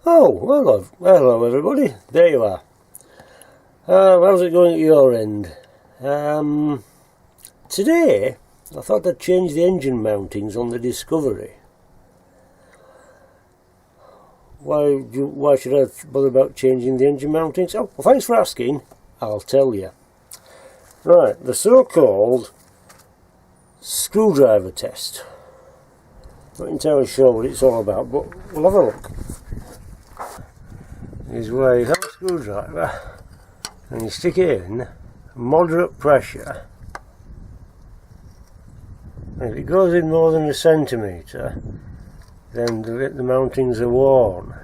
Oh, hello everybody, there you are. How's it going at your end? Today, I thought I'd change the engine mountings on the Discovery. Why should I bother about changing the engine mountings? Oh, well, thanks for asking, I'll tell you. Right, the so-called screwdriver test. Not entirely sure what it's all about, but we'll have a look. Is where you have a screwdriver and you stick it in moderate pressure, and if it goes in more than a centimetre, then the mountings are worn.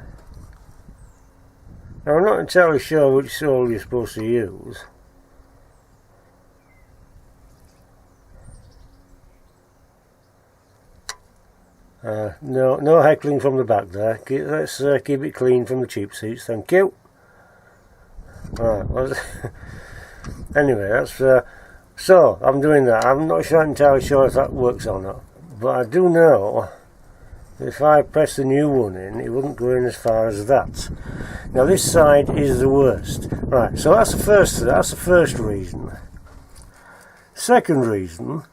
Now, I'm not entirely sure which sole you're supposed to use. No heckling from the back there. Let's keep it clean from the cheap seats, thank you. Right, anyway, that's so I'm doing that. I'm not entirely sure if that works or not, but I do know that if I press the new one in, it wouldn't go in as far as that. Now this side is the worst. Right, so that's the first reason. Second reason,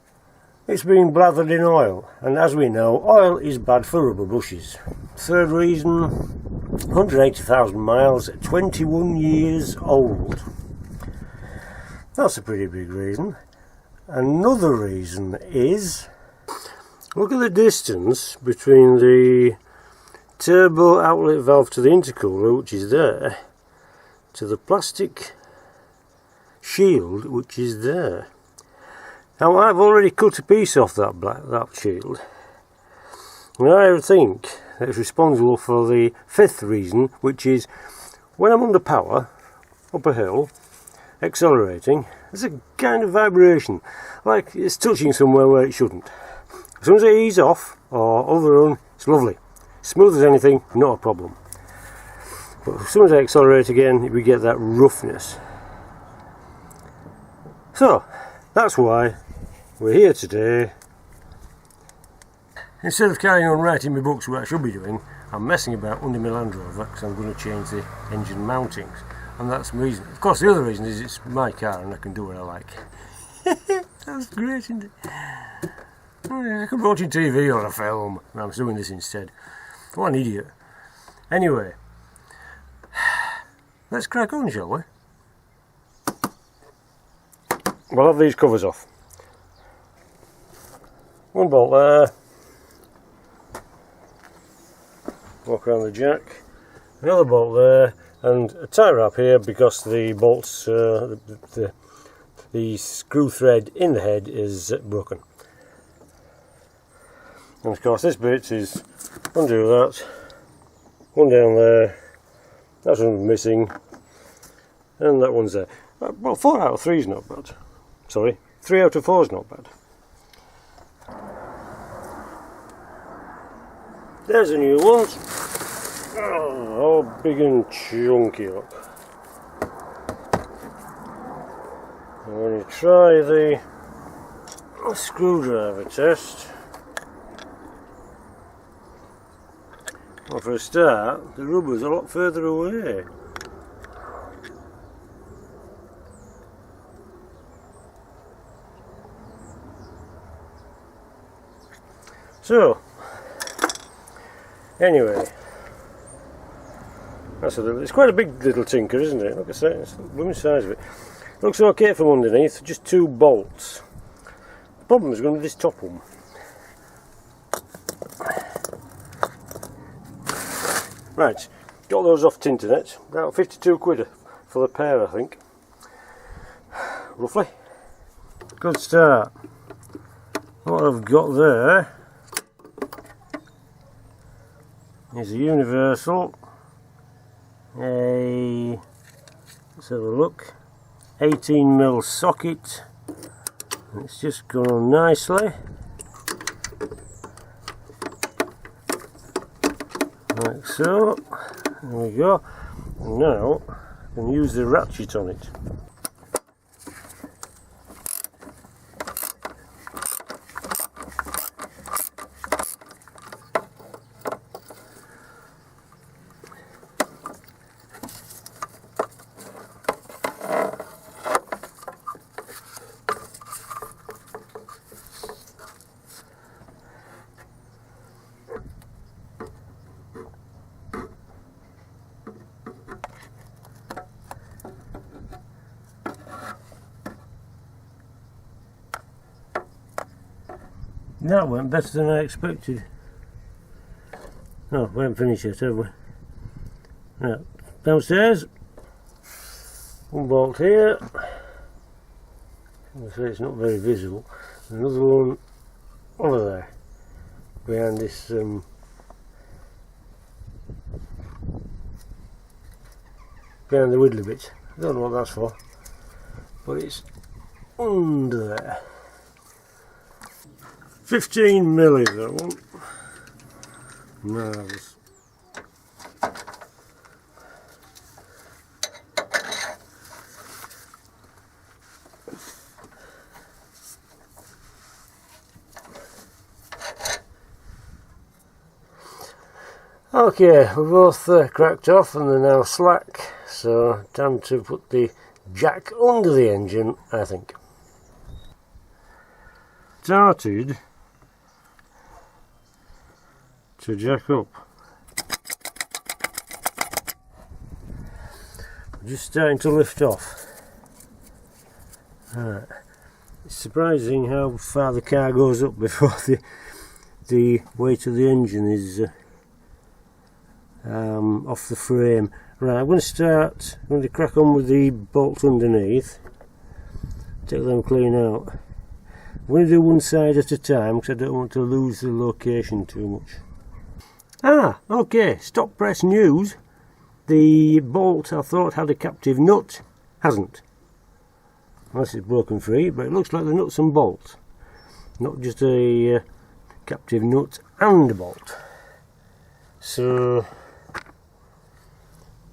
it's been blathered in oil, and as we know, oil is bad for rubber bushes. Third reason, 180,000 miles at 21 years old. That's a pretty big reason. Another reason is, look at the distance between the turbo outlet valve to the intercooler, which is there, to the plastic shield, which is there. Now, I've already cut a piece off that shield, and I think it's responsible for the fifth reason, which is when I'm under power, up a hill, accelerating, there's a kind of vibration, like it's touching somewhere where it shouldn't. As soon as I ease off, or overrun, it's lovely. Smooth as anything, not a problem. But as soon as I accelerate again, we get that roughness. So, that's why we're here today. Instead of carrying on writing my books, what I should be doing, I'm messing about under my Land Rover because I'm going to change the engine mountings, and that's the reason. Of course, the other reason is it's my car and I can do what I like. That's great, isn't it? I could be watching TV or a film, and I'm doing this instead. What an idiot. Anyway, let's crack on, shall we? We'll have these covers off. One bolt there. Walk around the jack. Another bolt there, and a tie wrap here because the bolts, the screw thread in the head is broken. And of course, this bit is undo that. One down there. That's one missing, and that one's there. Well, 4 out of 3 is not bad. Sorry, 3 out of 4 is not bad. There's a new one. Oh, how big and chunky look. I'm going to try the screwdriver test. Well, for a start, the rubber's a lot further away. So, anyway, it's quite a big little tinker, isn't it? Look at that, it's the women's size of it. Looks okay from underneath, just 2 bolts. The problem is going to be this top one. Right, got those off Tinternet, about 52 quid for the pair, I think. Roughly. Good start. What I've got there is a universal, let's have a look, 18mm socket. It's just gone on nicely, like so. There we go. And now I can use the ratchet on it. That went better than I expected. Oh, we haven't finished yet, have we? Right, downstairs. One bolt here. I say it's not very visible. Another one over there, behind this behind the widdly bit. I don't know what that's for, but it's under there. 15 milli that one. Marvellous. Okay, we're both cracked off and they're now slack, so time to put the jack under the engine, I think. Started to jack up. Just starting to lift off. Right. It's surprising how far the car goes up before the weight of the engine is off the frame. Right, I'm going to crack on with the bolts underneath, take them clean out. I'm going to do one side at a time because I don't want to lose the location too much. Ah, okay, stop press news. The bolt I thought had a captive nut, hasn't. Unless it's broken free, but it looks like the nuts and bolts, not just a captive nut and a bolt. So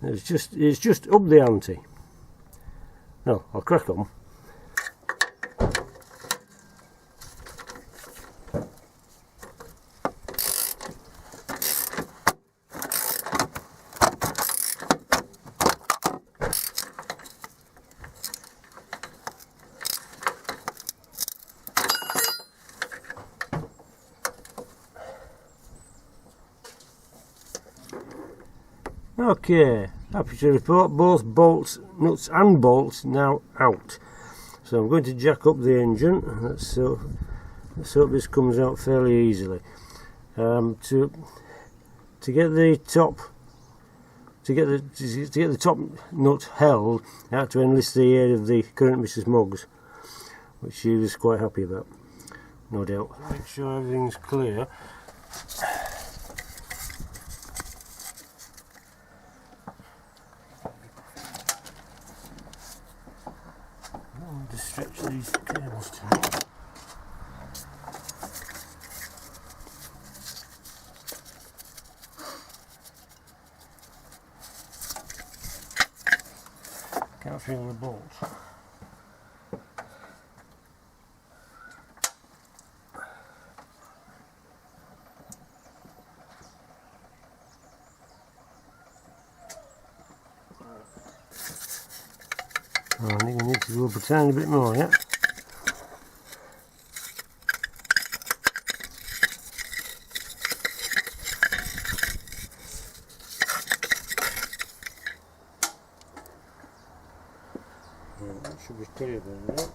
it's just up the ante. No, I'll crack on. Okay, happy to report both bolts, nuts and bolts now out. So I'm going to jack up the engine. Let's hope this comes out fairly easily. To get the top nut held, I had to enlist the aid of the current Mrs. Muggs, which she was quite happy about, no doubt. Make sure everything's clear. To stretch these cables to it. Can't feel the bolts. I think we need to go up a tiny bit more, yeah? That should be clear then, yeah?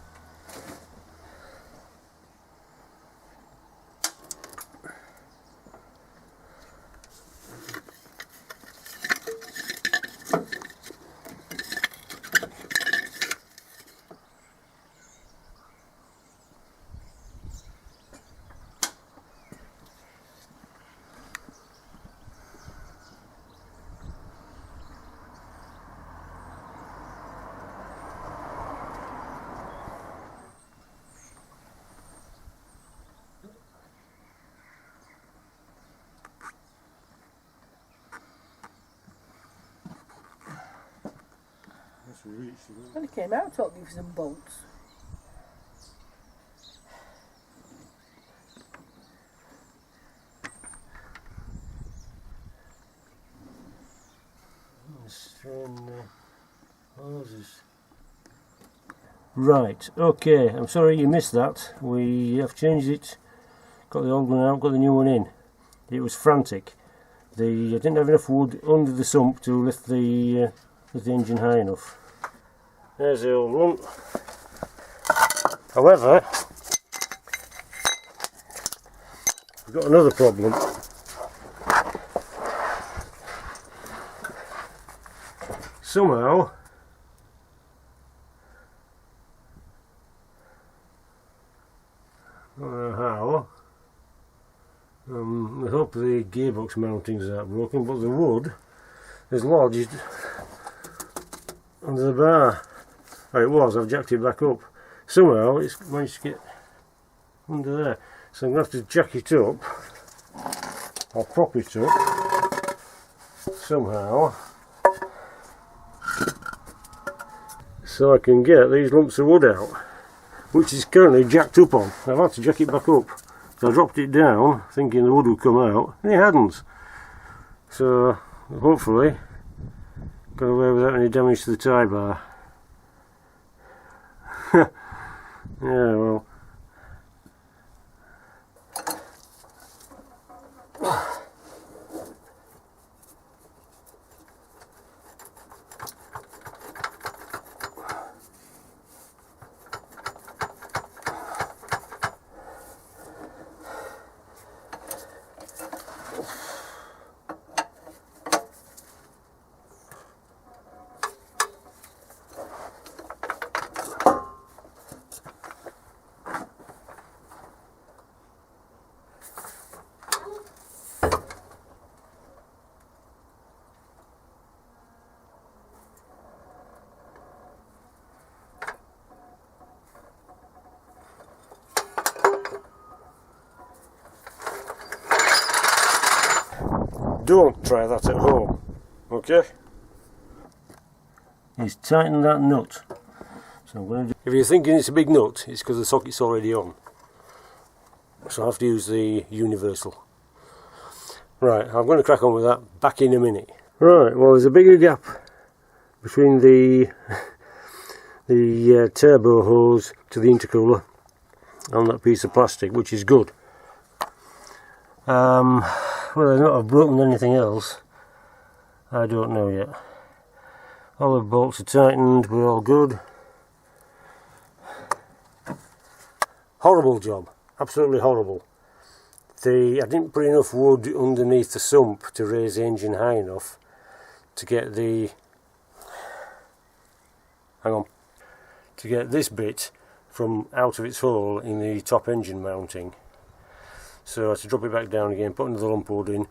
When it came out, I'll give some bolts. Right, okay, I'm sorry you missed that. We have changed it, got the old one out, got the new one in. It was frantic. I didn't have enough wood under the sump to lift the engine high enough. There's the old one. However, We've got another problem. Somehow I don't know how. I hope the gearbox mountings aren't broken, but the wood is lodged under the bar. Oh, it was, I've jacked it back up. Somehow it's managed to get under there. So I'm going to have to jack it up, or prop it up, somehow, so I can get these lumps of wood out, which is currently jacked up on. I've had to jack it back up. So I dropped it down, thinking the wood would come out, and it hadn't. So hopefully got away without any damage to the tie bar. Yeah, well. Don't try that at home, okay? He's tightened that nut. So I'm going to if you're thinking it's a big nut, it's because the socket's already on. So I have to use the universal. Right, I'm going to crack on with that back in a minute. Right, well there's a bigger gap between the turbo hose to the intercooler on that piece of plastic, which is good. Whether or not I've broken anything else, I don't know yet. All the bolts are tightened, we're all good. Horrible job, absolutely horrible. I didn't put enough wood underneath the sump to raise the engine high enough to get the, to get this bit from out of its hole in the top engine mounting. So I had to drop it back down again, put another lump of wood in,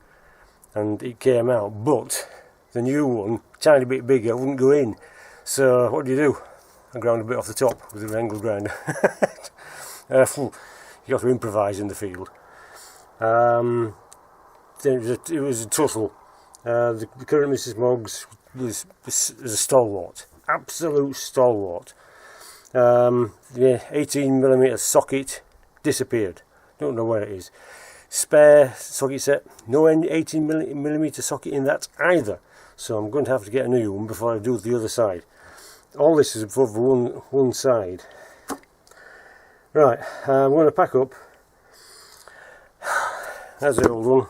and it came out. But the new one, tiny bit bigger, wouldn't go in. So what do? I ground a bit off the top with an angle grinder. You have to improvise in the field. It was a tussle. The current Mrs. Moggs was a stalwart, absolute stalwart. The 18mm socket disappeared. Don't know where it is. Spare socket set, no 18mm socket in that either. So I'm going to have to get a new one before I do the other side. All this is for one side. Right, I'm going to pack up. That's the old one.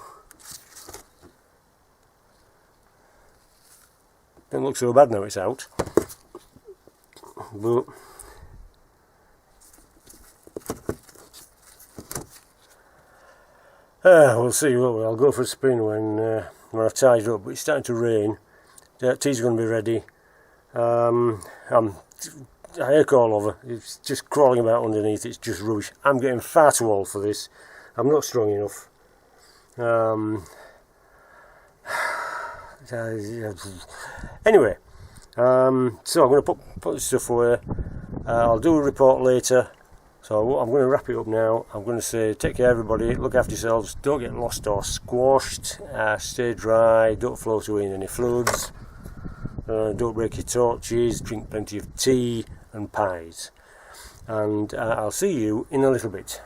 Doesn't look so bad now it's out. But we'll see. I'll go for a spin when I've tied it up. But it's starting to rain. The tea's going to be ready. I ache all over. It's just crawling about underneath. It's just rubbish. I'm getting far too old for this. I'm not strong enough. Anyway, so I'm going to put this stuff away. I'll do a report later. So I'm going to wrap it up now. I'm going to say take care everybody, look after yourselves, don't get lost or squashed, stay dry, don't float away in any floods, don't break your torches, drink plenty of tea and pies. And I'll see you in a little bit.